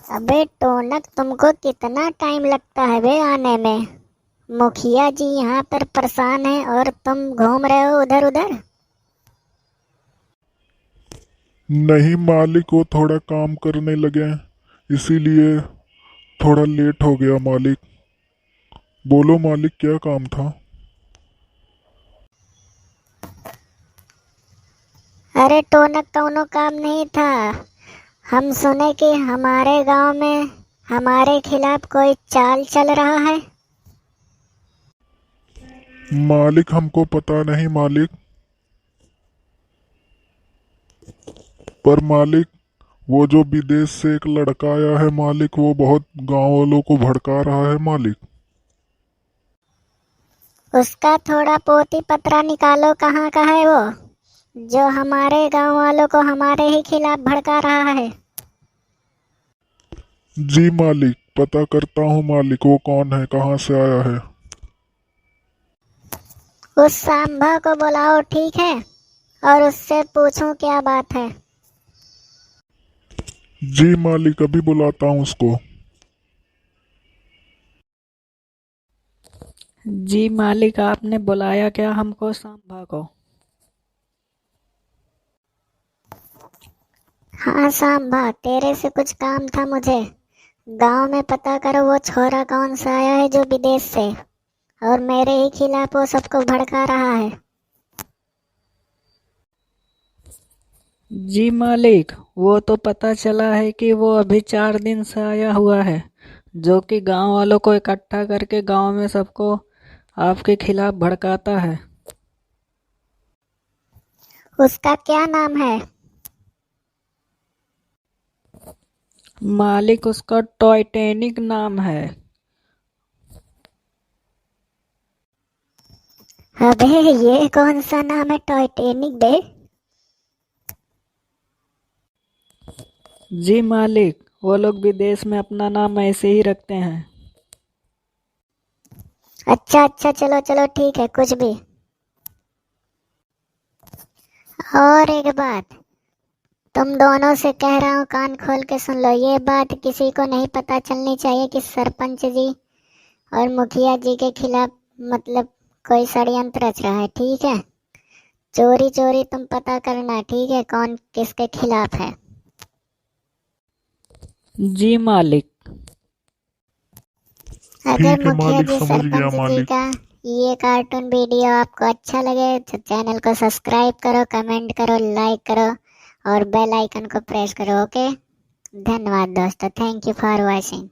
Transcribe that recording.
अबे टोनक, तुमको कितना टाइम लगता है बे आने में। मुखिया जी यहाँ पर परेशान है और तुम घूम रहे हो उधर उधर। नहीं मालिक, वो थोड़ा काम करने लगे इसीलिए थोड़ा लेट हो गया मालिक। बोलो मालिक, क्या काम था? अरे टोनक, कौनो काम नहीं था। हम सुने कि हमारे गांव में हमारे खिलाफ कोई चाल चल रहा है। मालिक हमको पता नहीं मालिक। पर मालिक, वो जो विदेश से एक लड़का आया है मालिक, वो बहुत गांव वालों को भड़का रहा है मालिक। उसका थोड़ा पोती पतरा निकालो, कहाँ का है वो जो हमारे गांव वालों को हमारे ही खिलाफ भड़का रहा है। जी मालिक, पता करता हूँ मालिक, वो कौन है, कहाँ से आया है। उस सांभा को बुलाओ, ठीक है, और उससे पूछो क्या बात है। जी मालिक, अभी बुलाता हूँ उसको। जी मालिक, आपने बुलाया क्या हमको सांभा को? हाँ सांभा, तेरे से कुछ काम था मुझे। गांव में पता करो वो छोरा कौन सा आया है जो विदेश से, और मेरे ही खिलाफ वो सबको भड़का रहा है। जी मालिक, वो तो पता चला है कि वो अभी 4 दिन से आया हुआ है, जो कि गांव वालों को इकट्ठा करके गांव में सबको आपके खिलाफ भड़काता है। उसका क्या नाम है? मालिक, उसका टाइटैनिक नाम है। अबे ये कौन सा नाम है टाइटैनिक बे? जी मालिक, वो लोग विदेश में अपना नाम ऐसे ही रखते हैं। अच्छा अच्छा, चलो चलो ठीक है, कुछ भी। और एक बात, तुम दोनों से कह रहा हूँ, कान खोल के सुन लो। ये बात किसी को नहीं पता चलनी चाहिए कि सरपंच जी और मुखिया जी के खिलाफ मतलब कोई षड्यंत्र रच रहा है, ठीक है। चोरी चोरी तुम पता करना, ठीक है, कौन किसके खिलाफ है। जी मालिक। अगर ठीक है मुखिया मालिक, जी समझ गया सरपंच जी मालिक। का ये कार्टून वीडियो आपको अच्छा लगे तो चैनल को सब्सक्राइब करो, कमेंट करो, लाइक करो और बेल आइकन को प्रेस करो। ओके, धन्यवाद दोस्तों, थैंक यू फॉर वॉचिंग।